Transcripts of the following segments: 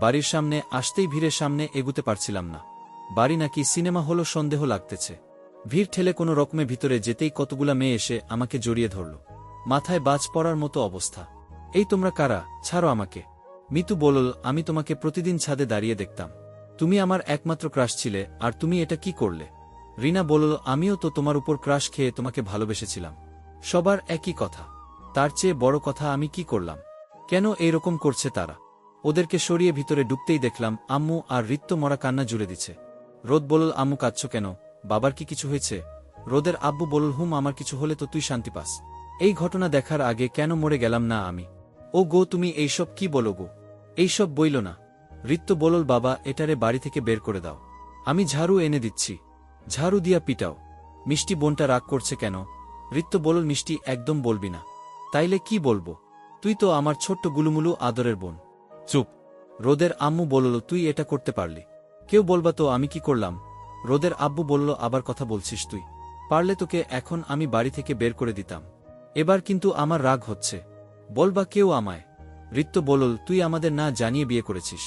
বাড়ির সামনে আসতেই ভিড়ের সামনে এগুতে পারছিলাম না। বাড়ি নাকি সিনেমা হলো সন্দেহ লাগতেছে। ভিড় ঠেলে কোনো রকমে ভিতরে যেতেই কতগুলা মেয়ে এসে আমাকে জড়িয়ে ধরল। মাথায় বাজ পড়ার মতো অবস্থা। এই তোমরা কারা, ছাড়ো আমাকে। মিতু বলল, আমি তোমাকে প্রতিদিন ছাদে দাঁড়িয়ে দেখতাম। তুমি আমার একমাত্র ক্রাশ ছিলে, আর তুমি এটা কি করলে? রিনা বলল, আমিও তো তোমার উপর ক্রাশ খেয়ে তোমাকে ভালোবেসেছিলাম। সবার একই কথা। তার চেয়ে বড় কথা, আমি কি করলাম? কেন এইরকম করছে তারা? ওদেরকে সরিয়ে ভিতরে ঢুকতেই দেখলাম আম্মু আর রিত্ত মরা কান্না জুড়ে দিচ্ছে। রোদ বলল, আম্মু কাঁদছ কেন? বাবার কি কিছু হয়েছে? রোদের আব্বু বলল, হুম, আমার কিছু হলে তো তুই শান্তি পাস। এই ঘটনা দেখার আগে কেন মরে গেলাম না আমি? ও গো, তুমি এইসব কি বলো গো? এইসব বইল না। রিত্ত বলল, বাবা, এটারে বাড়ি থেকে বের করে দাও। আমি ঝাড়ু এনে দিচ্ছি, ঝাড়ু দিয়া পিটাও। মিষ্টি বোনটা রাগ করছে কেন? রিত্ত বলল, মিষ্টি, একদম বলবি না। তাইলে কি বলবো? তুই তো আমার ছোট্ট গুলুমুলু আদরের বোন। চুপ। রোদের আম্মু বলল, তুই এটা করতে পারলি? কেউ বলবা তো আমি কি করলাম? রোদের আব্বু বলল, আবার কথা বলছিস তুই? পারলে তোকে এখন আমি বাড়ি থেকে বের করে দিতাম। এবার কিন্তু আমার রাগ হচ্ছে। বলবা কেউ আমায়? রিত্ত বলল, তুই আমাদের না জানিয়ে বিয়ে করেছিস।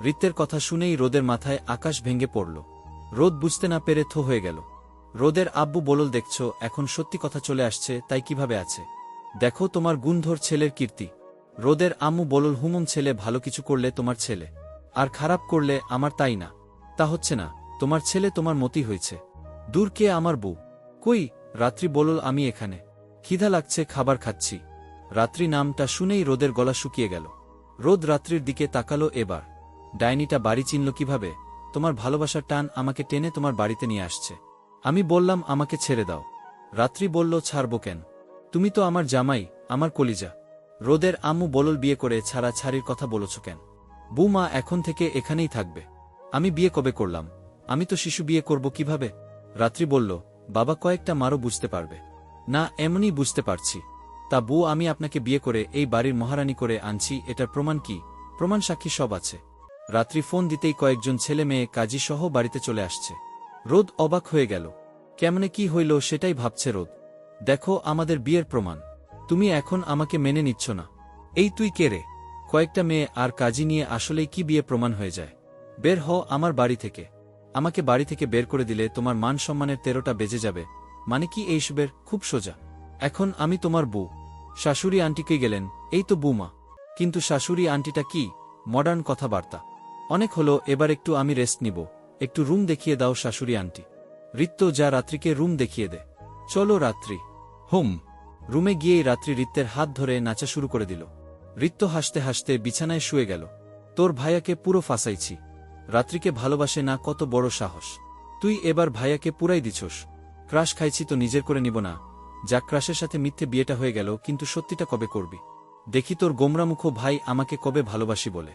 রিত্তের কথা শুনেই রোদের মাথায় আকাশ ভেঙে পড়ল। রোদ বুঝতে না পেরে থো হয়ে গেল। রোদের আব্বু বলল, দেখছো, এখন সত্যি কথা চলে আসছে, তাই কিভাবে আছে। দেখো তোমার গুণধর ছেলের কীর্তি। রোদের আম্মু বলল, হুমম, ছেলে ভালো কিছু করলে তোমার ছেলে, আর খারাপ করলে আমার, তাই না? তা হচ্ছে না, তোমার ছেলে তোমার মতি হয়েছে। দূর, কে আমার বউ? কই? রাত্রি বলল, আমি এখানে, খিদা লাগছে, খাবার খাচ্ছি। রাত্রি নামটা শুনেই রোদের গলা শুকিয়ে গেল। রোদ রাত্রির দিকে তাকালো। এবার ডাইনিটা বাড়ি চিনল কিভাবে? তোমার ভালোবাসার টান আমাকে টেনে তোমার বাড়িতে নিয়ে আসছে। আমি বললাম, আমাকে ছেড়ে দাও। রাত্রি বলল, ছাড়ব কেন? তুমি তো আমার জামাই, আমার কলিজা। রোদের আম্মু বলল, বিয়ে করে ছাড়াছাড়ির কথা বলছ কেন? বৌমা এখন থেকে এখানেই থাকবে। আমি বিয়ে কবে করলাম? আমি তো শিশু, বিয়ে করব কিভাবে? রাত্রি বলল, বাবা, কয়েকটা মারও বুঝতে পারবে না। এমনই বুঝতে পারছি। তা বউ, আমি আপনাকে বিয়ে করে এই বাড়ির মহারানী করে আনছি, এটার প্রমাণ কি? প্রমাণ, সাক্ষী সব আছে। রাত্রি ফোন দিতেই কয়েকজন ছেলে মেয়ে কাজী সহ বাড়িতে চলে আসছে। রোদ অবাক হয়ে গেল। কেমনে কি হইল সেটাই ভাবছে রোদ। দেখো, আমাদের বিয়ের প্রমাণ। তুমি এখন আমাকে মেনে নিচ্ছ না। এই তুই কে রে? কয়েকটা মেয়ে আর কাজী নিয়ে আসলেই কি বিয়ে প্রমাণ হয়ে যায়? বের হও আমার বাড়ি থেকে। আমাকে বাড়ি থেকে বের করে দিলে তোমার মান সম্মানের 13টা বেজে যাবে। মানে কি এইসবের? খুব সোজা। এখন আমি তোমার বউ। শাশুড়ি আন্টিকে গেলেন, এই তো বৌমা। কিন্তু শাশুড়ি আন্টিটা কি মডার্ন কথাবার্তা! অনেক হলো, এবার একটু আমি রেস্ট নিব। একটু রুম দেখিয়ে দাও শাশুড়ি আন্টি। রিত্ত, যা রাত্রিকে রুম দেখিয়ে দে। চলো রাত্রি। হুম। রুমে গিয়েই রাত্রি রিত্তের হাত ধরে নাচা শুরু করে দিল। রিত্ত হাসতে হাসতে বিছানায় শুয়ে গেল। তোর ভাইয়াকে পুরো ফাঁসাইছি। রাত্রিকে ভালোবাসে না, কত বড় সাহস! তুই এবার ভাইয়াকে পুরাই দিছস। ক্রাশ খাইছি তো নিজের করে নিব না? যা, ক্রাশের সাথে মিথ্যে বিয়েটা হয়ে গেল, কিন্তু সত্যিটা কবে করবি? দেখি তোর গোমরামুখ ভাই আমাকে কবে ভালোবাসি বলে।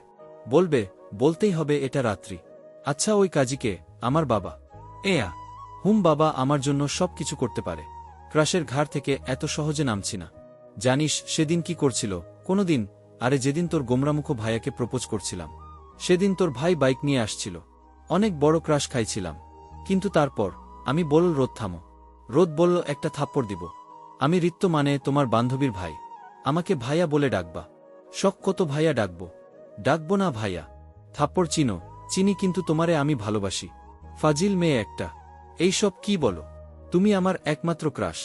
বলবে, বলতেই হবে এটা রাত্রি। আচ্ছা, ওই কাজীকে? আমার বাবা। এয়া। হুম, বাবা আমার জন্য সব কিছু করতে পারে। ক্রাশের ঘাড় থেকে এত সহজে নামছি না। জানিস সেদিন কি করছিল? কোনোদিন? আরে যেদিন তোর গোমরামুখ ভাইয়াকে প্রপোজ করছিলাম, সেদিন তোর ভাই বাইক নিয়ে আসছিল। অনেক বড় ক্রাশ খাইছিলাম। কিন্তু তারপর আমি বলল, রোদ থামো। রোদ বলল, একটা থাপ্পড় দিব। আমি রিত্ত, মানে তোমার বান্ধবীর ভাই। আমাকে ভাইয়া বলে ডাকবা। শখ কত ভাইয়া ডাকবো? ডাকবো না ভাইয়া। থাপ্পড় চিনো? চিনি, কিন্তু তোমারে আমি ভালোবাসি। ফাজিল মেয়ে একটা। এইসব কি বলো? তুমি আমার একমাত্র ক্রাশ।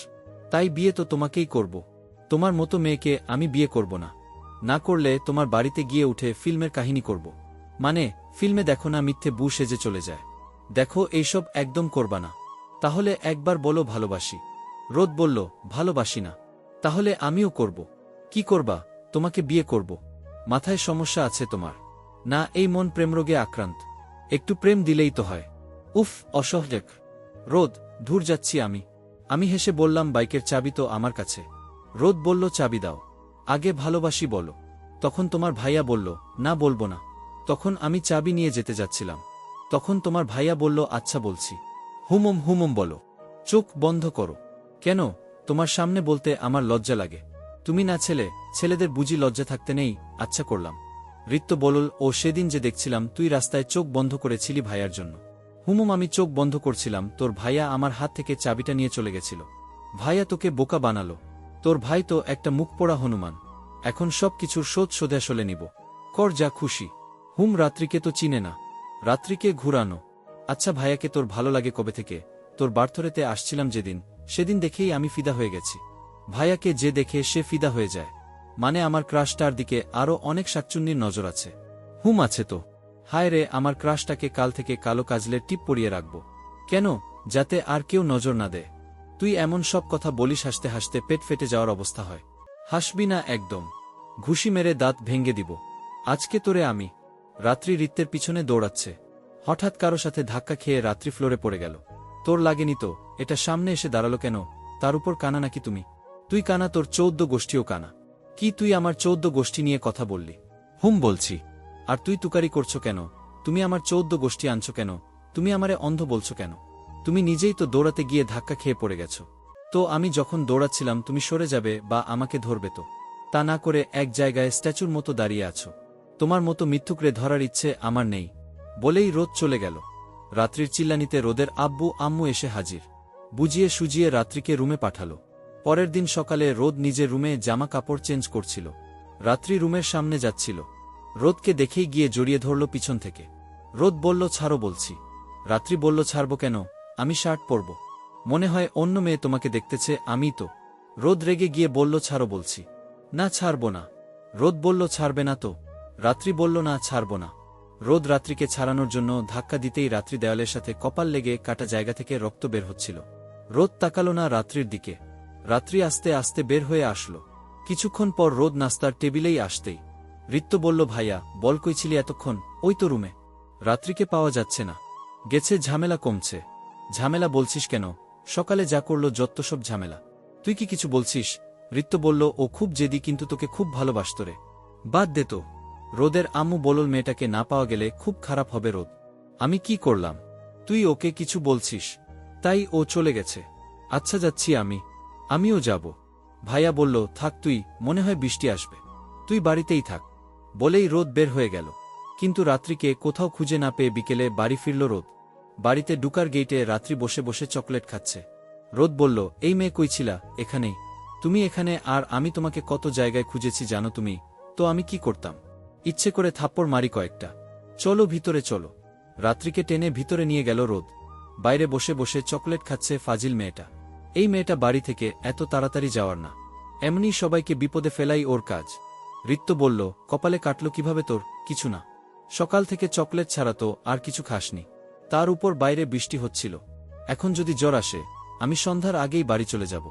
তাই বিয়ে তো তোমাকেই করব। তোমার মতো মেয়েকে আমি বিয়ে করব না। না করলে তোমার বাড়িতে গিয়ে উঠে ফিল্মের কাহিনী করব। মানে, ফিল্মে দেখো না মিথ্যে বউ সেজে চলে যায়? দেখো, এইসব একদম করবা না। তাহলে একবার বলো ভালোবাসি। রোদ বলল, ভালোবাসি না। তাহলে আমিও করব। কি করবা? তোমাকে বিয়ে করব। মাথায় সমস্যা আছে তোমার? না, এই মন প্রেমরোগে আক্রান্ত। একটু প্রেম দিলেই তো হয়। উফ, অসহ্য। রোদ, ধুর যাচ্ছি আমি। আমি হেসে বললাম, বাইকের চাবি তো আমার কাছে। রোদ বলল, চাবি দাও। আগে ভালোবাসি বলো। তখন তোমার ভাইয়া বলল, না বলবো না। তখন আমি চাবি নিয়ে যেতে যাচ্ছিলাম। তখন তোমার ভাইয়া বলল, আচ্ছা বলছি। হুমম হুমম বলো। চোখ বন্ধ করো। কেন? তোমার সামনে বলতে আমার লজ্জা লাগে। তুমি না ছেলে, ছেলেদের বুঝি লজ্জা থাকতে নেই? আচ্ছা করলাম। রিত্ত বলল, ও সেদিন যে দেখছিলাম তুই রাস্তায় চোখ বন্ধ করেছিলি ভাইয়ার জন্য। হুমম, আমি চোখ বন্ধ করছিলাম, তোর ভাইয়া আমার হাত থেকে চাবিটা নিয়ে চলে গেছিল। ভাইয়া তোকে বোকা বানালো। তোর ভাই তো একটা মুখ পোড়া হনুমান। এখন সব কিছুর শোধ শোধে আসলে নিব। কর যা খুশি। হুম, রাত্রিকে তো চিনে না। রাত্রিকে ঘুরানো। আচ্ছা ভাইয়াকে তোর ভালো লাগে কবে থেকে? তোর বার্থডেতে আসছিলাম যেদিন, সেদিন দেখেই আমি ফিদা হয়ে গেছি। ভাইয়াকে যে দেখে সে ফিদা হয়ে যায়। মানে আমার ক্রাশটার দিকে আরও অনেক শাকচুন্নির নজর আছে। হুম, আছে তো। হায় রে, আমার ক্রাশটাকে কাল থেকে কালো কাজলের টিপ পরিয়ে রাখব। কেন? যাতে আর কেউ নজর না দেয়। তুই এমন সব কথা বলিস হাসতে হাসতে পেট ফেটে যাওয়ার অবস্থা হয়। হাসবি না একদম। ঘুষি মেরে দাঁত ভেঙে দিব আজকে তোরে আমি। রাত্রি রিত্তের পিছনে দৌড়াচ্ছে। হঠাৎ কারো সাথে ধাক্কা খেয়ে রাত্রি ফ্লোরে পড়ে গেল। তোর লাগেনি তো? এটা সামনে এসে দাঁড়ালো কেন? তার উপর কানা নাকি তুমি? তুই কানা, তোর 14 গোষ্ঠীও কানা। কি তুই আমার 14 গোষ্ঠী নিয়ে কথা বললি? হুম বলছি। আর তুই তুকারি করছো কেন? তুমি আমার 14 গোষ্ঠী আনছো কেন? তুমি আমারে অন্ধ বলছো কেন? তুমি নিজেই তো দৌড়াতে গিয়ে ধাক্কা খেয়ে পড়ে গেছো। তো আমি যখন দৌড়াচ্ছিলাম তুমি সরে যাবে বা আমাকে ধরবে তো? তা না করে এক জায়গায় স্ট্যাচুর মতো দাঁড়িয়ে আছো। তোমার মতো মিথ্যুকরে ধরার ইচ্ছে আমার নেই। বলেই রোদ চলে গেল। রাত্রির চিল্লানিতে রোদের আব্বু আম্মু এসে হাজির। বুঝিয়ে সুজিয়ে রাত্রিকে রুমে পাঠালো। পরের দিন সকালে রোদ নিজের রুমে জামা কাপড় চেঞ্জ করছিল। রাত্রি রুমের সামনে যাচ্ছিল। রোদকে দেখেই গিয়ে জড়িয়ে ধরল পিছন থেকে। রোদ বলল, ছাড়ো বলছি। রাত্রি বলল, ছাড়ব কেন? আমি শার্ট পরব। মনে হয় অন্য মেয়ে তোমাকে দেখতেছে, আমি তো। রোদ রেগে গিয়ে বলল, ছাড়ো বলছি। না, ছাড়ব না। রোদ বলল, ছাড়বে না তো? রাত্রি বলল, না, ছাড়ব না। রোদ রাত্রিকে ছাড়ানোর জন্য ধাক্কা দিতেই রাত্রি দেওয়ালের সাথে কপাল লেগে কাটা জায়গা থেকে রক্ত বের হচ্ছিল। রোদ তাকালো না রাত্রির দিকে। রাত্রি আস্তে আস্তে বের হয়ে আসলো। কিছুক্ষণ পর রোদ নাস্তার টেবিলেই আসতেই রিত্ত বলল, ভাইয়া বল, কই ছিলি এতক্ষণ? ওই তো রুমে। রাত্রিকে পাওয়া যাচ্ছে না। গেছে, ঝামেলা কমছে। ঝামেলা বলছিস কেন? সকালে যা করলো যত সব ঝামেলা। তুই কি কিছু বলছিস? রিত্ত বলল, ও খুব জেদি, কিন্তু তোকে খুব ভালোবাসত রে। বাদ দে তো। রোদের আম্মু বলল, মেয়েটাকে না পাওয়া গেলে খুব খারাপ হবে রোদ। আমি কি করলাম? তুই ওকে কিছু বলছিস? তাই ও চলে গেছে। আচ্ছা, যাচ্ছি আমি। আমিও যাব। ভাইয়া বলল, থাক তুই, মনে হয় বৃষ্টি আসবে। তুই বাড়িতেই থাক। বলেই রোদ বের হয়ে গেল। কিন্তু রাত্রিকে কোথাও খুঁজে না পেয়ে বিকেলে বাড়ি ফিরল রোদ। বাড়িতে ঢুকার গেইটে রাত্রি বসে বসে চকলেট খাচ্ছে। রোদ বলল, এই মেয়ে কই ছিলা? এখানেই। তুমি এখানে, আর আমি তোমাকে কত জায়গায় খুঁজেছি জানো তুমি? তো আমি কি করতাম? ইচ্ছে করে থাপ্পড় মারি কয়েকটা। চলো ভিতরে চলো। রাত্রিকে টেনে ভিতরে নিয়ে গেল রোদ। বাইরে বসে বসে চকলেট খাচ্ছে ফাজিল মেয়েটা। এই মেয়েটা বাড়ি থেকে এত তাড়াতাড়ি যাওয়ার না। এমনি সবাইকে বিপদে ফেলাই ওর কাজ। রিত্ত বলল, কপালে কাটলো কিভাবে তোর? কিছু না। সকাল থেকে চকলেট ছাড়া তো আর কিছু খাসনি। তার উপর বাইরে বৃষ্টি হচ্ছিল। এখন যদি জ্বর আসে, আমি সন্ধ্যার আগেই বাড়ি চলে যাব।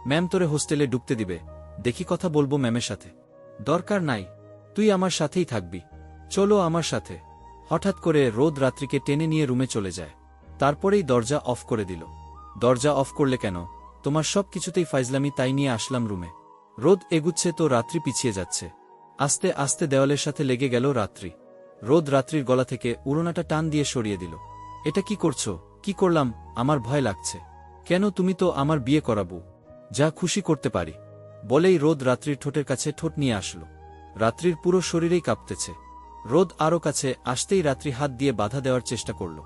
ম্যাম তোরে হোস্টেলে ঢুকতে দিবে। দেখি কথা বলবো ম্যামের সাথে। দরকার নাই, তুই আমার সাথেই থাকবি। চলো আমার সাথে। হঠাৎ করে রোদ রাত্রিকে টেনে নিয়ে রুমে চলে যায়। তারপরেই দরজা অফ করে দিল। দরজা অফ করলে কেন? তোমার সব কিছুতেই ফাইজলামি, তাই নিয়ে আসলাম রুমে। রোদ এগুচ্ছে তো রাত্রি পিছিয়ে যাচ্ছে। আস্তে আস্তে দেওয়ালের সাথে লেগে গেল রাত্রি। রোদ রাত্রির গলা থেকে উড়নাটা টান দিয়ে সরিয়ে দিল। এটা কি করছো? কি করলাম? আমার ভয় লাগছে। কেন? তুমি তো আমার বিয়ে করাবো। যা খুশি করতে পারি। বলেই রোদ রাত্রির ঠোঁটের কাছে ঠোঁট নিয়ে আসলো। রাত্রির পুরো শরীরেই কাঁপতেছে। রোদ আরও কাছে আসতেই রাত্রি হাত দিয়ে বাধা দেওয়ার চেষ্টা করল।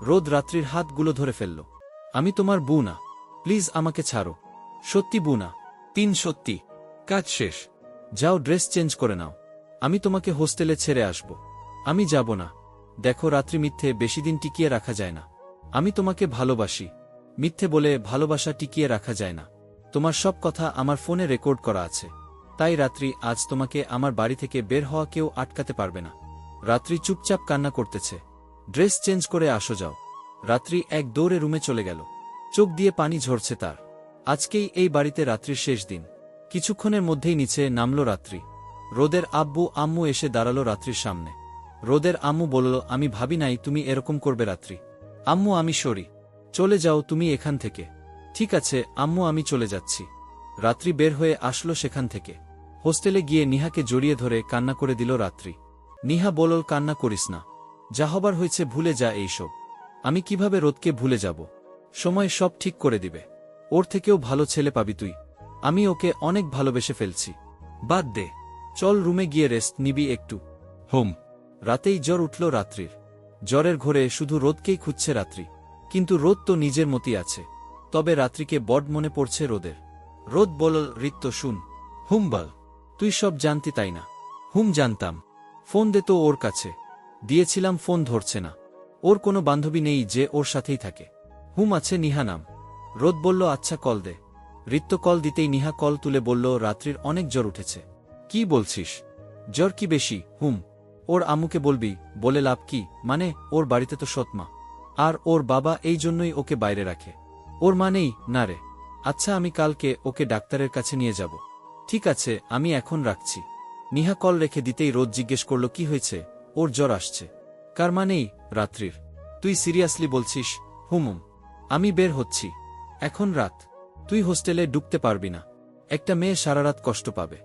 রোদ রাত্রির হাতগুলো ধরে ফেলল। আমি তোমার বউ না, প্লিজ আমাকে ছাড়ো। সত্যি বউ না। 3 সত্যি। কাজ শেষ। যাও, ড্রেস চেঞ্জ করে নাও। আমি তোমাকে হোস্টেলে ছেড়ে আসব। আমি যাব না। দেখো রাত্রি, মিথ্যে বেশিদিন টিকিয়ে রাখা যায় না। আমি তোমাকে ভালোবাসি। মিথ্যে বলে ভালোবাসা টিকিয়ে রাখা যায় না। তোমার সব কথা আমার ফোনে রেকর্ড করা আছে। তাই রাত্রি, আজ তোমাকে আমার বাড়ি থেকে বের হওয়া কেউ আটকাতে পারবে না। রাত্রি চুপচাপ কান্না করতেছে। ড্রেস চেঞ্জ করে আসো, যাও। রাত্রি এক দৌড়ে রুমে চলে গেল। চোখ দিয়ে পানি ঝরছে তার। আজকেই এই বাড়িতে রাত্রির শেষ দিন। কিছুক্ষণের মধ্যেই নিচে নামল রাত্রি। রোদের আব্বু আম্মু এসে দাঁড়ালো রাত্রির সামনে। রোদের আম্মু বলল, আমি ভাবি নাই তুমি এরকম করবে রাত্রি। আম্মু, আমি সরি। চলে যাও তুমি এখান থেকে। ঠিক আছে আম্মু, আমি চলে যাচ্ছি। রাত্রি বের হয়ে আসলো সেখান থেকে। হোস্টেলে গিয়ে নিহাকে জড়িয়ে ধরে কান্না করে দিল রাত্রি। নিহা বলল, কান্না করিস না। যা হবার হয়েছে ভুলে যা এইসব। আমি কিভাবে রোদকে ভুলে যাব? সময় সব ঠিক করে দিবে। ওর থেকেও ভালো ছেলে পাবি তুই। আমি ওকে অনেক ভালোবেসে ফেলছি। বাদ দে। চল রুমে গিয়ে রেস্ট নিবি একটু। হোম। রাতেই জ্বর উঠল রাত্রির। জ্বরের ঘোরে শুধু রোদকেই খুঁজছে রাত্রি। কিন্তু রোদ তো নিজের মতই আছে। তবে রাত্রিকে বড় মনে পড়ছে রোদের। রোদ বলল, রিত্ত শুন। হুম বল। তুই সব জানতি তাই না? হুম জানতাম। ফোন দে তো ওর কাছে। দিয়েছিলাম, ফোন ধরছে না। ওর কোনো বান্ধবী নেই যে ওর সাথেই থাকে? হুম আছে, নিহা নাম। রোদ বলল, আচ্ছা কল দে। রিত্য কল দিতেই নিহা কল তুলে বলল, রাত্রির অনেক জ্বর উঠেছে। কি বলছিস? জ্বর কি বেশি? হুম। ওর আম্মুকে বলবি। বলে লাভ কি? মানে ওর বাড়িতে তো সৎমা আর ওর বাবা, এই জন্যই ওকে বাইরে রাখে। ওর মা নেই? না রে। আচ্ছা, আমি কালকে ওকে ডাক্তারের কাছে নিয়ে যাব। ঠিক আছে, আমি এখন রাখছি। নিহা কল রেখে দিতেই রোদ জিজ্ঞেস করল, কি হয়েছে? ওর জ্বর আসছে। কার মা নেই? রাত্রির। তুই সিরিয়াসলি বলছিস? হুম। আমি বের হচ্ছি। এখন রাত। তুই হোস্টেলে ঢুকতে পারবি না। একটা মেয়ে সারারাত কষ্ট পাবে।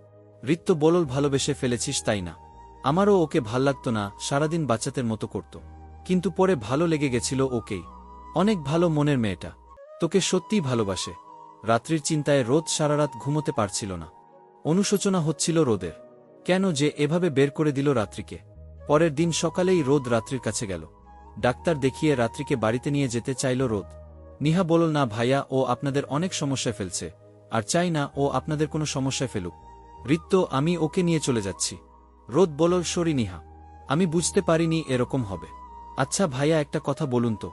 রিত্য বলল, ভালোবেসে ফেলেছিস তাই না? আমারও ওকে ভাল লাগত না, সারাদিন বাচ্চাদের মতো করত। কিন্তু পরে ভালো লেগে গেছিল ওকেই। অনেক ভালো মনের মেয়েটা। তোকে সত্যিই ভালোবাসে। রাত্রির চিন্তায় রোদ সারারাত ঘুমোতে পারছিল না। অনুশোচনা হচ্ছিল রোদের। কেন যে এভাবে বের করে দিল রাত্রিকে। পরের দিন সকালেই রোদ রাত্রির কাছে গেল। ডাক্তার দেখিয়ে রাত্রিকে বাড়িতে নিয়ে যেতে চাইল রোদ। নিহা বলল, না ভাইয়া, ও আপনাদের অনেক সমস্যায় ফেলছে, আর চাই না ও আপনাদের কোনো সমস্যায় ফেলুক। রিত্য, আমি ওকে নিয়ে চলে যাচ্ছি। রোদ বলল, সরি নিহা, আমি বুঝতে পারিনি এরকম হবে। আচ্ছা ভাইয়া, একটা কথা বলুন তো,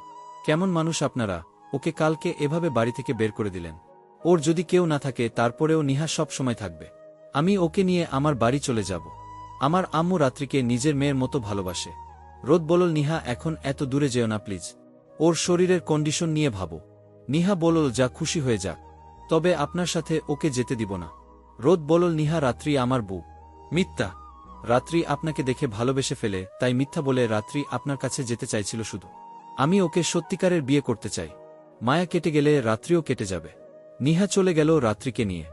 কেমন মানুষ আপনারা? ওকে কালকে এভাবে বাড়ি থেকে বের করে দিলেন। ওর যদি কেউ না থাকে তারপরেও নিহা সব সময় থাকবে। আমি ওকে নিয়ে আমার বাড়ি চলে যাব। আমার আম্মু রাত্রিকে নিজের মেয়ের মতো ভালোবাসে। রোদ বলল, নিহা এখন এত দূরে যেও না প্লিজ। ওর শরীরের কন্ডিশন নিয়ে ভাবো। নিহা বলল, যা খুশি হয়ে যাক, তবে আপনার সাথে ওকে যেতে দিব না। রোদ বলল, নিহা রাত্রি আমার বউ। মিথ্যা। রাত্রি আপনাকে দেখে ভালোবেসে ফেলে, তাই মিথ্যা বলে রাত্রি আপনার কাছে যেতে চাইছিল শুধু। আমি ওকে সত্যিকারের বিয়ে করতে চাই। মায়া কেটে গেলে রাত্রিও কেটে যাবে। নিহা চলে গেল রাত্রিকে নিয়ে।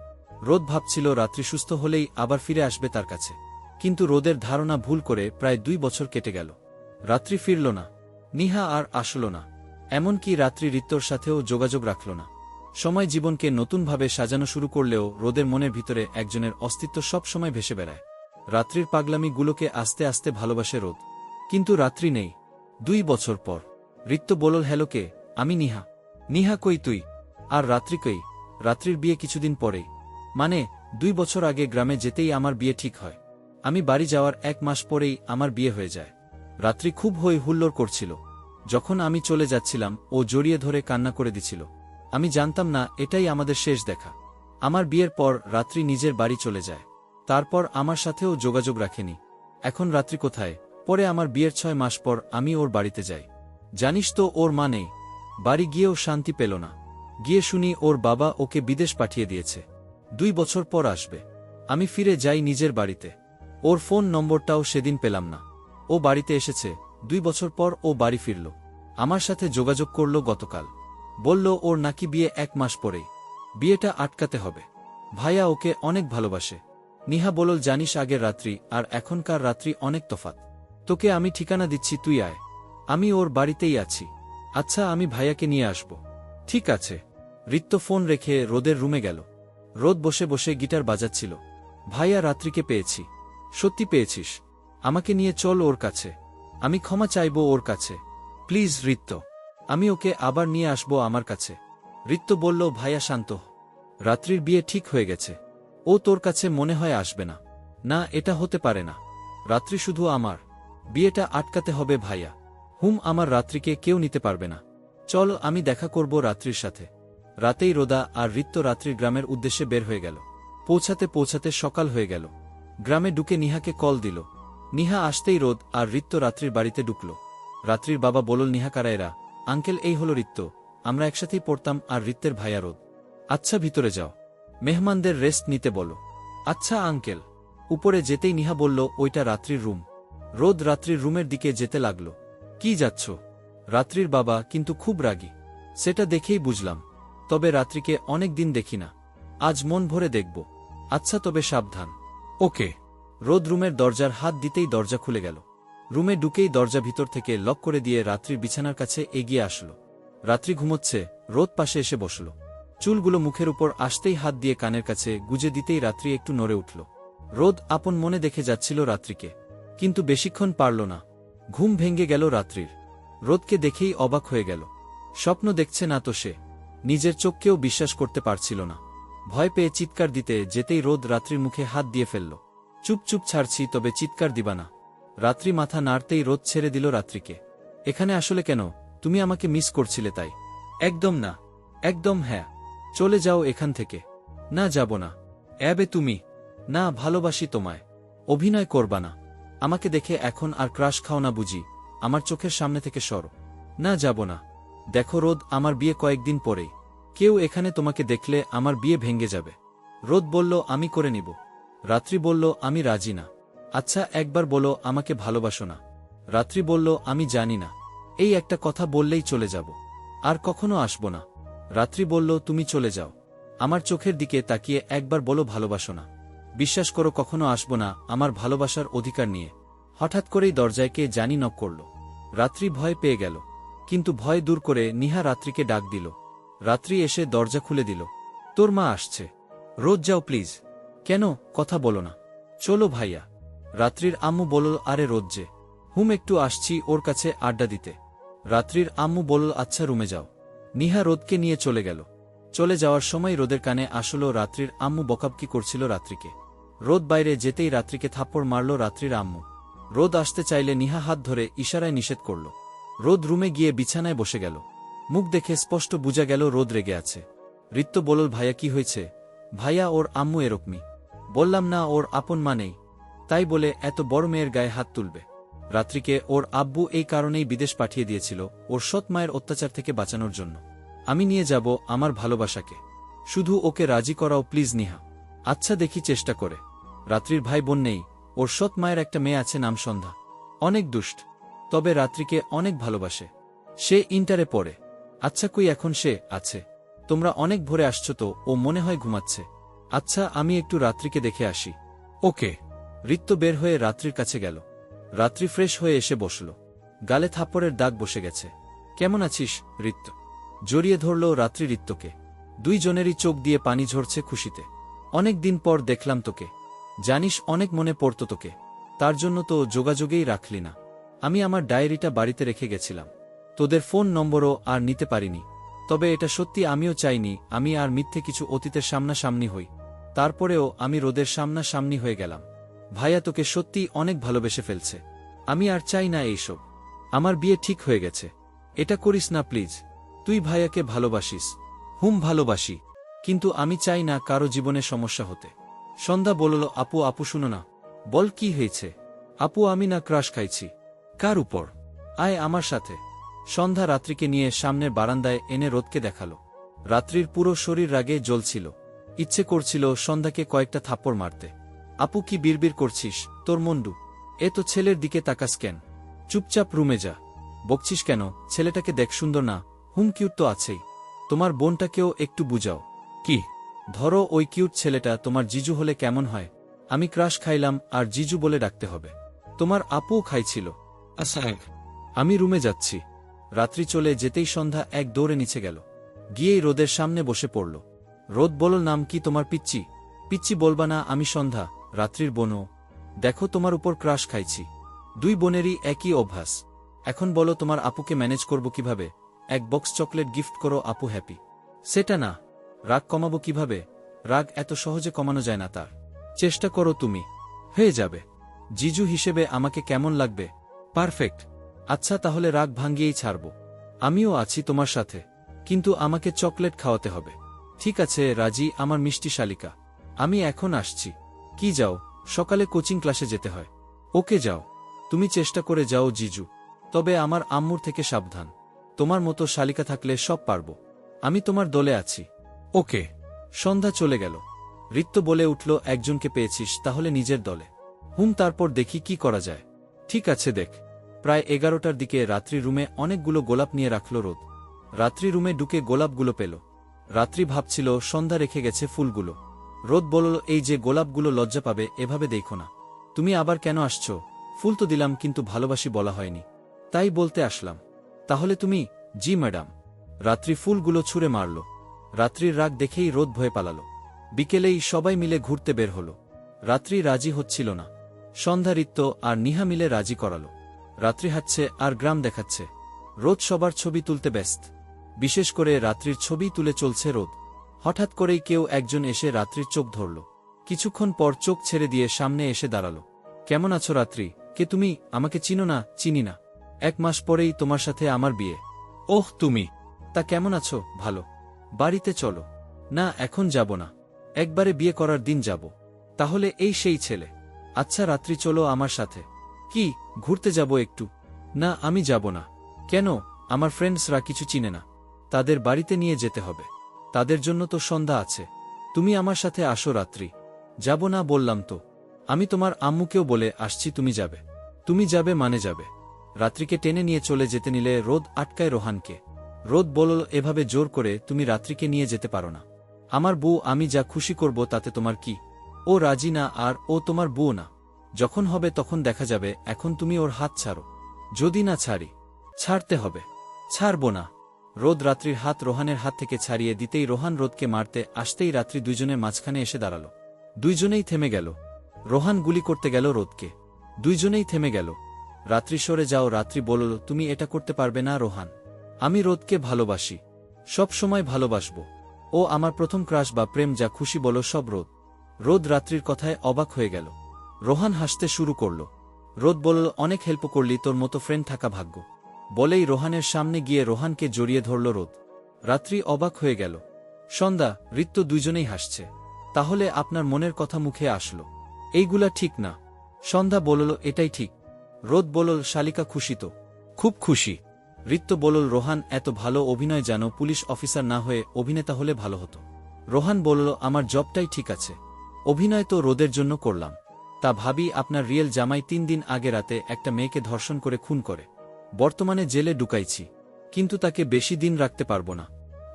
রোদ ভাবছিল রাত্রি সুস্থ হলেই আবার ফিরে আসবে তার কাছে। কিন্তু রোদের ধারণা ভুল করে প্রায় 2 বছর কেটে গেল। রাত্রি ফিরল না। নিহা আর আসল না। এমনকি রাত্রি রিত্যর সাথেও যোগাযোগ রাখল না। সময় জীবনকে নতুনভাবে সাজানো শুরু করলেও রোদের মনের ভিতরে একজনের অস্তিত্ব সব সময় ভেসে বেড়ায়। রাত্রির পাগলামিগুলোকে আস্তে আস্তে ভালোবাসে রোদ। কিন্তু রাত্রি নেই। 2 বছর পর রিত্য বলল, হ্যালো কে? আমি নিহা। নিহা কই তুই? আর রাত্রি কই? রাত্রির বিয়ে কিছুদিন পরেই। মানে 2 বছর আগে গ্রামে যেতেই আমার বিয়ে ঠিক হয়। আমি বাড়ি যাওয়ার 1 মাস পরেই আমার বিয়ে হয়ে যায়। রাত্রি খুব হই হুল্লোড় করছিল। যখন আমি চলে যাচ্ছিলাম ও জড়িয়ে ধরে কান্না করে দিছিল। আমি জানতাম না এটাই আমাদের শেষ দেখা। আমার বিয়ের পর রাত্রি নিজের বাড়ি চলে যায়। তারপর আমার সাথেও যোগাযোগ রাখেনি। এখন রাত্রি কোথায়? পরে আমার বিয়ের 6 মাস পর আমি ওর বাড়িতে যাই। জানিস তো ওর মা নেই। বাড়ি গিয়েও শান্তি পেল না। গিয়ে শুনি ওর বাবা ওকে বিদেশ পাঠিয়ে দিয়েছে। 2 বছর পর আসবে। আমি ফিরে যাই নিজের বাড়িতে। ওর ফোন নম্বরটাও সেদিন পেলাম না। ও বাড়িতে এসেছে। 2 বছর পর ও বাড়ি ফিরল। আমার সাথে যোগাযোগ করল গতকাল। বলল ওর নাকি বিয়ে 1 মাস পরেই। বিয়েটা আটকাতে হবে। ভাইয়া ওকে অনেক ভালোবাসে। নিহা বলল, জানিস আগের রাত্রি আর এখনকার রাত্রি অনেক তফাৎ। তোকে আমি ঠিকানা দিচ্ছি, তুই আয়। আমি ওর বাড়িতেই আছি। আচ্ছা, আমি ভাইয়াকে নিয়ে আসব। ঠিক আছে। রিত্য ফোন রেখে রোদের রুমে গেল। রোদ বসে বসে গিটার বাজাচ্ছিল। ভাইয়া, রাত্রিকে পেয়েছি। সত্যি পেয়েছিস? আমাকে নিয়ে চল ওর কাছে। আমি ক্ষমা চাইব ওর কাছে। প্লিজ রিত্য, আমি ওকে আবার নিয়ে আসব আমার কাছে। রিত্য বলল, ভাইয়া শান্ত হ। রাত্রির বিয়ে ঠিক হয়ে গেছে। ও তোর কাছে মনে হয় আসবে না। না, এটা হতে পারে না। রাত্রি শুধু আমার। বিয়েটা আটকাতে হবে ভাইয়া। হুম, আমার রাত্রিকে কেউ নিতে পারবে না। চল, আমি দেখা করব রাত্রির সাথে। রাতেই রোদা আর রিত্য রাত্রির গ্রামের উদ্দেশ্যে বের হয়ে গেল। পৌঁছাতে পৌঁছাতে সকাল হয়ে গেল। গ্রামে ঢুকে নিহাকে কল দিল। নিহা আসতেই রোদ আর রিত্য রাত্রির বাড়িতে ঢুকল। রাত্রির বাবা বলল, নিহা কারা এরা? আঙ্কেল, এই হলো রিত্য। আমরা একসাথেই পড়তাম আর রিত্যের ভাইয়া রোদ। আচ্ছা, ভিতরে যাও। মেহমানদের রেস্ট নিতে বলো। আচ্ছা আঙ্কেল। উপরে যেতেই নিহা বলল, ওইটা রাত্রির রুম। রোদ রাত্রির রুমের দিকে যেতে লাগল। কি যাচ্ছ? রাত্রির বাবা কিন্তু খুব রাগী। সেটা দেখেই বুঝলাম। তবে রাত্রিকে অনেক দিন দেখি না। আজ মন ভরে দেখব। আচ্ছা, তবে সাবধান। ওকে। রোদ রুমের দরজার হাত দিতেই দরজা খুলে গেল। রুমে ঢুকেই দরজা ভিতর থেকে লক করে দিয়ে রাত্রির বিছানার কাছে এগিয়ে আসল। রাত্রি ঘুমোচ্ছে। রোদ পাশে এসে বসল। চুলগুলো মুখের উপর আসতেই হাত দিয়ে কানের কাছে গুজে দিতেই রাত্রি একটু নড়ে উঠল। রোদ আপন মনে দেখে যাচ্ছিল রাত্রিকে, কিন্তু বেশিক্ষণ পারল না। ঘুম ভেঙে গেল রাত্রির। রোদকে দেখেই অবাক হয়ে গেল। স্বপ্ন দেখছে না তো সে। নিজের চোখকেও বিশ্বাস করতে পারছিল না। ভয় পেয়ে চিৎকার দিতে যেতেই রোদ রাত্রির মুখে হাত দিয়ে ফেলল। চুপ চুপ, ছাড়ছি, তবে চিৎকার দিবা না। রাত্রি মাথা নাড়তেই রোদ ছেড়ে দিল রাত্রিকে। এখানে আসলে কেন? তুমি আমাকে মিস করছিলে তাই? একদম না। একদম হ্যাঁ। চলে যাও এখান থেকে। না যাব না। অ্যাবে তুমি? না, ভালোবাসি তোমায়। অভিনয় করবা না। আমাকে দেখে এখন আর ক্রাশ খাও না বুঝি? আমার চোখের সামনে থেকে সরো। না, যাব না। দেখো রোদ, আমার বিয়ে কয়েকদিন পরেই। কেউ এখানে তোমাকে দেখলে আমার বিয়ে ভেঙে যাবে। রোদ বলল, আমি করে নিব। রাত্রি বলল, আমি রাজি না। আচ্ছা একবার বলো আমাকে ভালোবাসো না। রাত্রি বলল, আমি জানি না। এই একটা কথা বললেই চলে যাব। আর কখনো আসব না। রাত্রি বলল, তুমি চলে যাও। আমার চোখের দিকে তাকিয়ে একবার বলো ভালোবাসো না। বিশ্বাস করো কখনো আসব না আমার ভালোবাসার অধিকার নিয়ে। হঠাৎ করেই দরজায় কে জানি নক করল। রাত্রি ভয় পেয়ে গেল। কিন্তু ভয় দূর করে নিহা রাত্রিকে ডাক দিল। রাত্রি এসে দরজা খুলে দিল। তোর মা আসছে। রোদ যাও প্লিজ। কেন? কথা বলো না। চলো ভাইয়া। রাত্রির আম্মু বলল, আরে রোদ যে। হুম, একটু আসছি ওর কাছে আড্ডা দিতে। রাত্রির আম্মু বলল, আচ্ছা রুমে যাও। নিহা রোদকে নিয়ে চলে গেল। চলে যাওয়ার সময় রোদের কানে আসলো রাত্রির আম্মু বকাবকি করছিল রাত্রিকে। রোদ বাইরে যেতেই রাত্রিকে থাপ্পড় মারল রাত্রির আম্মু। রোদ আসতে চাইলে নিহা হাত ধরে ইশারায় নিষেধ করল। রোদ রুমে গিয়ে বিছানায় বসে গেল। মুখ দেখে স্পষ্ট বোঝা গেল রোদ রেগে আছে। রিত্য বলল, ভাইয়া কি হয়েছে? ভাইয়া ওর আম্মু এরকমই। বললাম না ওর আপন মা নেই, তাই বলে এত বড় মেয়ের গায়ে হাত তুলবে? রাত্রিকে ওর আব্বু এই কারণেই বিদেশ পাঠিয়ে দিয়েছিল, ওর সৎ মায়ের অত্যাচার থেকে বাঁচানোর জন্য। আমি নিয়ে যাব আমার ভালোবাসাকে। শুধু ওকে রাজি করাও প্লিজ নিহা। আচ্ছা দেখি চেষ্টা করে। রাত্রির ভাই বোন নেই, ওর সৎ মায়ের একটা মেয়ে আছে নাম সন্ধ্যা। অনেক দুষ্ট, তবে রাত্রিকে অনেক ভালোবাসে। সে ইন্টারে পড়ে। আচ্ছা কই এখন সে আছে? তোমরা অনেক ভোরে আসছো তো, ও মনে হয় ঘুমাচ্ছে। আচ্ছা আমি একটু রাত্রিকে দেখে আসি। ওকে। রিত্য বের হয়ে রাত্রির কাছে গেল। রাত্রি ফ্রেশ হয়ে এসে বসল। গালে থাপ্পড়ের দাগ বসে গেছে। কেমন আছিস রিত্য? জড়িয়ে ধরল রাত্রি রিত্যকে। দুইজনেরই চোখ দিয়ে পানি ঝরছে খুশিতে। অনেক দিন পর দেখলাম তোকে। জানিস অনেক মনে পড়ত তোকে। তার জন্য তো যোগাযোগেই রাখলি না। আমি আমার ডায়েরিটা বাড়িতে রেখে গেছিলাম। তোদের ফোন নম্বরও আর নিতে পারিনি। তবে এটা সত্যি আমিও চাইনি আমি আর মিথ্যে কিছু অতীতের সামনাসামনি হই। তারপরেও আমি রোদের সামনাসামনি হয়ে গেলাম। ভাইয়া তোকে সত্যি অনেক ভালোবেসে ফেলছে। আমি আর চাই না এইসব। আমার বিয়ে ঠিক হয়ে গেছে। এটা করিস না প্লিজ। তুই ভাইয়াকে ভালোবাসিস? হুম ভালোবাসি, কিন্তু আমি চাই না কারো জীবনে সমস্যা হতে। সন্ধ্যা বলল, আপু আপু শুনো না। বল কি হয়েছে? আপু আমি না ক্রাশ খাইছি। কার উপর? আয় আমার সাথে। সন্ধ্যা রাত্রিকে নিয়ে সামনের বারান্দায় এনে রোদকে দেখালো। রাত্রির পুরো শরীর রাগে জ্বলছিল। ইচ্ছে করছিল সন্ধ্যাকে কয়েকটা থাপ্পড় মারতে। আপু কি বিড়বিড় করছিস? তোর মন্ডু। এ তো ছেলের দিকে তাকাস কেন? চুপচাপ রুমে যা। বকছিস কেন? ছেলেটাকে দেখ সুন্দর না? হুম কিউট তো আছেই। তোমার বোনটাকেও একটু বুঝাও। কি? ধরো ওই কিউট ছেলেটা তোমার জিজু হলে কেমন হয়? আমি ক্রাশ খাইলাম আর জিজু বলে ডাকতে হবে। তোমার আপুও খাইছিল। আচ্ছা আমি রুমে যাচ্ছি। রাত্রি চলে যেতেই সন্ধ্যা এক দৌড়ে নিচে গেল। গিয়েই রোদের সামনে বসে পড়ল। রোদ বলল, নাম কি তোমার? পিচ্চি। পিচ্চি বলবা না, আমি সন্ধ্যা, রাত্রির বোনও। দেখো তোমার উপর ক্রাশ খাইছি। দুই বোনেরই একই অভ্যাস। এখন বলো তোমার আপুকে ম্যানেজ করব কিভাবে? এক বক্স চকলেট গিফট করো, আপু হ্যাপি। সেটা না। রাগ কমাবো কিভাবে? রাগ এত সহজে কমানো যায় না তার। চেষ্টা করো তুমি। হয়ে যাবে। জিজু হিসেবে আমাকে কেমন লাগবে? পারফেক্ট। আচ্ছা তাহলে রাগ ভাঙ্গিয়েই ছাড়ব। আমিও আছি তোমার সাথে। কিন্তু আমাকে চকলেট খাওয়াতে হবে। ঠিক আছে রাজি আমার মিষ্টি শালিকা। আমি এখন আসছি। কি যাও? সকালে কোচিং ক্লাসে যেতে হয়। ওকে যাও। তুমি চেষ্টা করে যাও জিজু। তবে আমার আম্মুর থেকে সাবধান। তোমার মতো শালিকা থাকলে সব পারব। আমি তোমার দলে আছি। ওকে। সন্ধ্যা চলে গেল। রিত্য বলে উঠল, একজনকে পেয়েছিস তাহলে নিজের দলে? হুম, তারপর দেখি কি করা যায়। ঠিক আছে দেখ। প্রায় 11টার দিকে রাত্রি রুমে অনেকগুলো গোলাপ নিয়ে রাখল রোদ। রাত্রি রুমে ঢুকে গোলাপগুলো পেল। রাত্রি ভাবছিল সন্ধ্যা রেখে গেছে ফুলগুলো। রোদ বলল, এই যে গোলাপগুলো লজ্জা পাবে, এভাবে দেখো না। তুমি আবার কেন আসছ? ফুল তো দিলাম কিন্তু ভালোবাসি বলা হয়নি, তাই বলতে আসলাম। তাহলে তুমি? জি ম্যাডাম। রাত্রি ফুলগুলো ছুঁড়ে মারল। রাত্রির রাগ দেখেই রোদ ভয়ে পালাল। বিকেলেই সবাই মিলে ঘুরতে বের হল। রাত্রি রাজি হচ্ছিল না। সন্ধ্যা রিত্য আর নিহা মিলে রাজি করালো। রাত্রি হাঁটছে আর গ্রাম দেখাচ্ছে। রোদ সবার ছবি তুলতে ব্যস্ত। বিশেষ করে রাত্রির ছবি তুলে চলছে রোদ। হঠাৎ করেই কেউ একজন এসে রাত্রির চোখ ধরল। কিছুক্ষণ পর চোখ ছেড়ে দিয়ে সামনে এসে দাঁড়াল। কেমন আছো রাত্রি? কে তুমি? আমাকে চিনো না? চিনি না। 1 মাস পরেই তোমার সাথে আমার বিয়ে। ওহ, তুমি? তা কেমন আছো? ভালো। বাড়িতে চলো। না, এখন যাব না। একবারে বিয়ে করার দিন যাব। তাহলে এই সেই ছেলে? আচ্ছা, রাত্রি চলো আমার সাথে। কি, ঘুরতে যাব একটু? না, আমি যাব না। কেন? আমার ফ্রেন্ডসরা কিছু চিনে না। তাদের বাড়িতে নিয়ে যেতে হবে। তাদের জন্য তো সন্ধ্যা আছে। তুমি আমার সাথে আসো রাত্রি। যাব না বললাম তো। আমি তোমার আম্মুকেও বলে আসছি তুমি যাবে। তুমি যাবে মানে যাবে। রাত্রিকে টেনে নিয়ে চলে যেতে নিলে রোদ আটকায় রোহানকে। রোদ বলল, এভাবে জোর করে তুমি রাত্রিকে নিয়ে যেতে পারো না। আমার বউ, আমি যা খুশি করব তাতে তোমার কি? ও রাজি না, আর ও তোমার বউ না। যখন হবে তখন দেখা যাবে, এখন তুমি ওর হাত ছাড়ো। যদি না ছাড়ি? ছাড়তে হবে। ছাড়ব না। রোদ রাত্রির হাত রোহানের হাত থেকে ছাড়িয়ে দিতেই রোহান রোদকে মারতে আসতেই রাত্রি দুইজনের মাঝখানে এসে দাঁড়াল। দুইজনেই থেমে গেল। রোহান গুলি করতে গেল রোদকে। দুইজনেই থেমে গেল। রাত্রি সরে যাও। রাত্রি বলল, তুমি এটা করতে পারবে না রোহান। আমি রোদকে ভালোবাসি। সব সময় ভালোবাসব। ও আমার প্রথম ক্রাশ বা প্রেম, যা খুশি বলো সব। রোদ রোদ রাত্রির কথায় অবাক হয়ে গেল। রোহান হাসতে শুরু করল। রোদ বলল, অনেক হেল্প করলি, তোর মতো ফ্রেন্ড থাকা ভাগ্য। বলেই রোহানের সামনে গিয়ে রোহানকে জড়িয়ে ধরল রোদ। রাত্রি অবাক হয়ে গেল। সন্ধ্যা, ঋত্য দুইজনেই হাসছে। তাহলে আপনার মনের কথা মুখে আসলো। এইগুলা ঠিক না। সন্ধ্যা বলল, এটাই ঠিক। রোদ বলল, শালিকা খুশি তো? খুব খুশি। ঋত্য বলল, রোহান এত ভালো অভিনয়, জানো পুলিশ অফিসার না হয়ে অভিনেতা হলে ভালো হতো। রোহান বলল, আমার জবটাই ঠিক আছে। অভিনয় তো রোদের জন্য করলাম। তা ভাবি, আপনার রিয়েল জামাই 3 দিন আগে রাতে একটা মেয়েকে ধর্ষণ করে খুন করে বর্তমানে জেলে ঢুকাইছি। কিন্তু তাকে বেশি দিন রাখতে পারব না।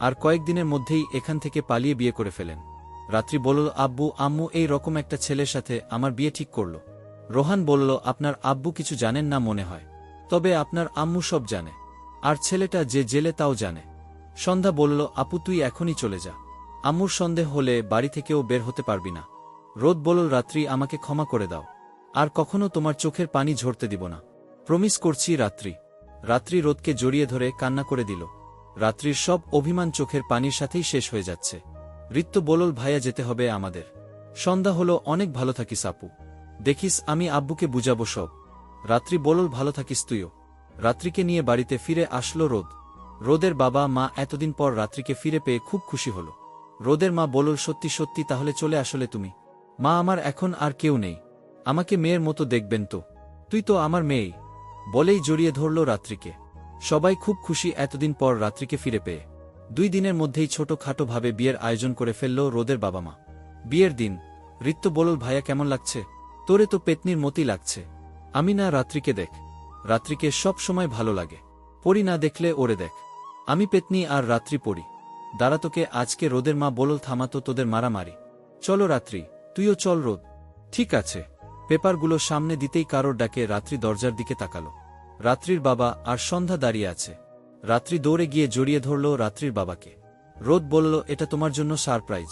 আর কয়েকদিনের মধ্যেই এখান থেকে পালিয়ে বিয়ে করে ফেলেন। রাত্রি বলল, আব্বু আম্মু এই রকম একটা ছেলের সাথে আমার বিয়ে ঠিক করল। রোহান বলল, আপনার আব্বু কিছু জানেন না মনে হয়। তবে আপনার আম্মু সব জানে। আর ছেলেটা যে জেলে তাও জানে। সন্ধ্যা বলল, আপু তুই এখনই চলে যা। আম্মুর সন্দেহ হলে বাড়ি থেকেও বের হতে পারবি না। রোদ বলল, রাত্রি আমাকে ক্ষমা করে দাও। আর কখনো তোমার চোখের পানি ঝরতে দিব না। প্রমিস করছি। রাত্রি রাত্রি রোদকে জড়িয়ে ধরে কান্না করে দিল। রাত্রির সব অভিমান চোখের পানির সাথেই শেষ হয়ে যাচ্ছে। ঋত্য বলল, ভাইয়া যেতে হবে আমাদের। সন্ধ্যা হলো, অনেক ভালো থাকিস আপু। দেখিস আমি আব্বুকে বুঝাবো সব। রাত্রি বলল, ভালো থাকিস তুইও। রাত্রিকে নিয়ে বাড়িতে ফিরে আসলো রোদ। রোদের বাবা মা এতদিন পর রাত্রিকে ফিরে পেয়ে খুব খুশি হল। রোদের মা বলল, সত্যি সত্যি তাহলে চলে আসলে তুমি? মা, আমার এখন আর কেউ নেই। আমাকে মেয়ের মতো দেখবেন তো? তুই তো আমার মেয়েই। বলেই জড়িয়ে ধরল রাত্রিকে। সবাই খুব খুশি এতদিন পর রাত্রিকে ফিরে পেয়ে। 2 দিনের মধ্যেই ছোটখাটো ভাবে বিয়ের আয়োজন করে ফেলল রোদের বাবা মা। বিয়ের দিন ঋত্য বলল, ভাইয়া কেমন লাগছে? তোরে তো পেতনির মতই লাগছে। আমি না, রাত্রিকে দেখ। রাত্রিকে সব সময় ভালো লাগে। পরি না দেখলে ওরে দেখ। আমি পেতনি আর রাত্রি পরি। দাঁড়া, তোকে আজকে। রোদের মা বলল, থামাতো তোদের মারামারি। চলো রাত্রি, তুইও চল। রোদ, ঠিক আছে। পেপারগুলো সামনে দিতেই কারোর ডাকে রাত্রি দরজার দিকে তাকালো। রাত্রির বাবা আর সন্ধ্যা দাঁড়িয়ে আছে। রাত্রি দৌড়ে গিয়ে জড়িয়ে ধরল রাত্রির বাবাকে। রোদ বলল, এটা তোমার জন্য সারপ্রাইজ।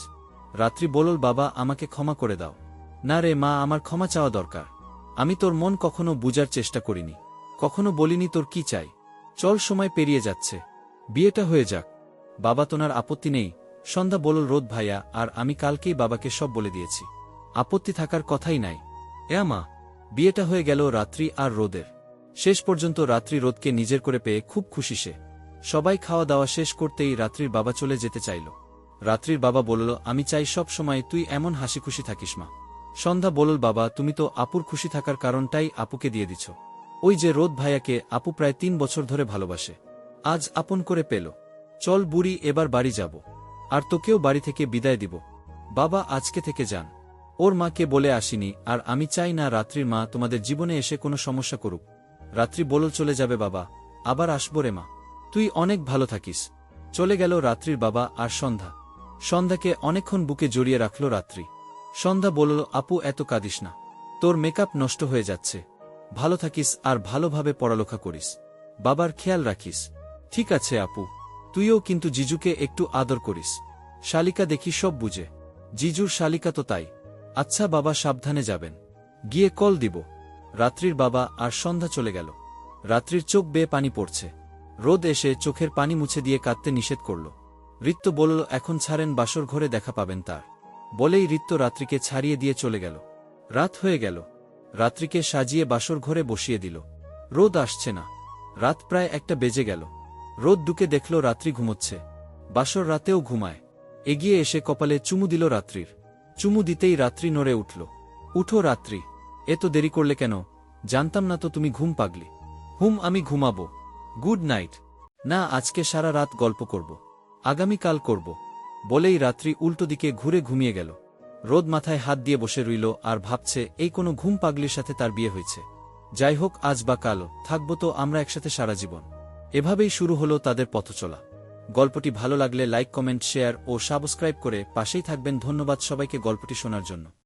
রাত্রি বলল, বাবা আমাকে ক্ষমা করে দাও। না রে মা, আমার ক্ষমা চাওয়া দরকার। আমি তোর মন কখনো বুঝার চেষ্টা করিনি। কখনো বলিনি তোর কি চাই। চল, সময় পেরিয়ে যাচ্ছে। বিয়েটা হয়ে যাক। বাবা, তোনার আপত্তি নেই? সন্ধ্যা বলল, রোদ ভাইয়া আর আমি কালকেই বাবাকে সব বলে দিয়েছি। আপত্তি থাকার কথাই নাই। মা, বিয়েটা হয়ে গেল রাত্রি আর রোদের। শেষ পর্যন্ত রাত্রি রোদকে নিজের করে পেয়ে খুব খুশি সে। সবাই খাওয়া দাওয়া শেষ করতেই রাত্রির বাবা চলে যেতে চাইল। রাত্রির বাবা বলল, আমি চাই সব সময় তুই এমন হাসি খুশি থাকিস মা। সন্ধ্যা বলল, বাবা তুমি তো আপুর খুশি থাকার কারণটাই আপুকে দিয়ে দিছ। ওই যে রোদ ভাইয়াকে আপু প্রায় 3 বছর ধরে ভালোবাসে, আজ আপন করে পেল। চল বুড়ি, এবার বাড়ি যাব। আর তোকেও বাড়ি থেকে বিদায় দিব। বাবা আজকে থেকে যান। ওর মাকে বলে আসিনি, আর আমি চাই না রাত্রির মা তোমাদের জীবনে এসে কোনো সমস্যা করুক। রাত্রি বলল, চলে যাবে বাবা, আবার আসবো রে মা। তুই অনেক ভালো থাকিস। চলে গেল রাত্রির বাবা আর সন্ধ্যা। সন্ধ্যাকে অনেকক্ষণ বুকে জড়িয়ে রাখল রাত্রি। সন্ধ্যা বলল, আপু এত কাঁদিস না। তোর মেকআপ নষ্ট হয়ে যাচ্ছে। ভালো থাকিস আর ভালোভাবে পড়ালেখা করিস। বাবার খেয়াল রাখিস। ঠিক আছে আপু। তুইও কিন্তু জিজুকে একটু আদর করিস। শালিকা দেখি সব বুঝে। জিজুর শালিকা তো তাই। আচ্ছা বাবা, সাবধানে যাবেন। গিয়ে কল দিব। রাত্রির বাবা আর সন্ধ্যা চলে গেল। রাত্রির চোখ বেয়ে পানি পড়ছে। রোদ এসে চোখের পানি মুছে দিয়ে কাঁদতে নিষেধ করল। ঋত্য বলল, এখন ছাড়েন, বাসর ঘরে দেখা পাবেন তার। বলেই ঋত্য রাত্রিকে ছাড়িয়ে দিয়ে চলে গেল। রাত হয়ে গেল। রাত্রিকে সাজিয়ে বাসর ঘরে বসিয়ে দিল। রোদ আসছে না। রাত প্রায় 1টা বেজে গেল। রোদ ডুকে দেখল রাত্রি ঘুমোচ্ছে। বাসর রাতেও ঘুমায়। এগিয়ে এসে কপালে চুমু দিল রাত্রির। চুমু দিতেই রাত্রি নড়ে উঠল। উঠো রাত্রি, এত দেরি করলে কেন? জানতাম না তো তুমি ঘুম পাগলি। আমি ঘুমাবো। Good night. না, আজকে সারা রাত গল্প করব। আগামীকাল করব। বলেই রাত্রি উল্টো দিকে ঘুরে ঘুমিয়ে গেল। রোদ মাথায় হাত দিয়ে বসে রইল আর ভাবছে এই কোনো ঘুম পাগলির সাথে তার বিয়ে হয়েছে। যাই হোক, আজ বা কাল থাকবো তো আমরা একসাথে সারা জীবন। এভাবেই শুরু হলো তাদের পথচলা। গল্পটি ভালো লাগলে লাইক, কমেন্ট, শেয়ার ও সাবস্ক্রাইব করে পাশেই থাকবেন। ধন্যবাদ সবাইকে গল্পটি শোনার জন্য।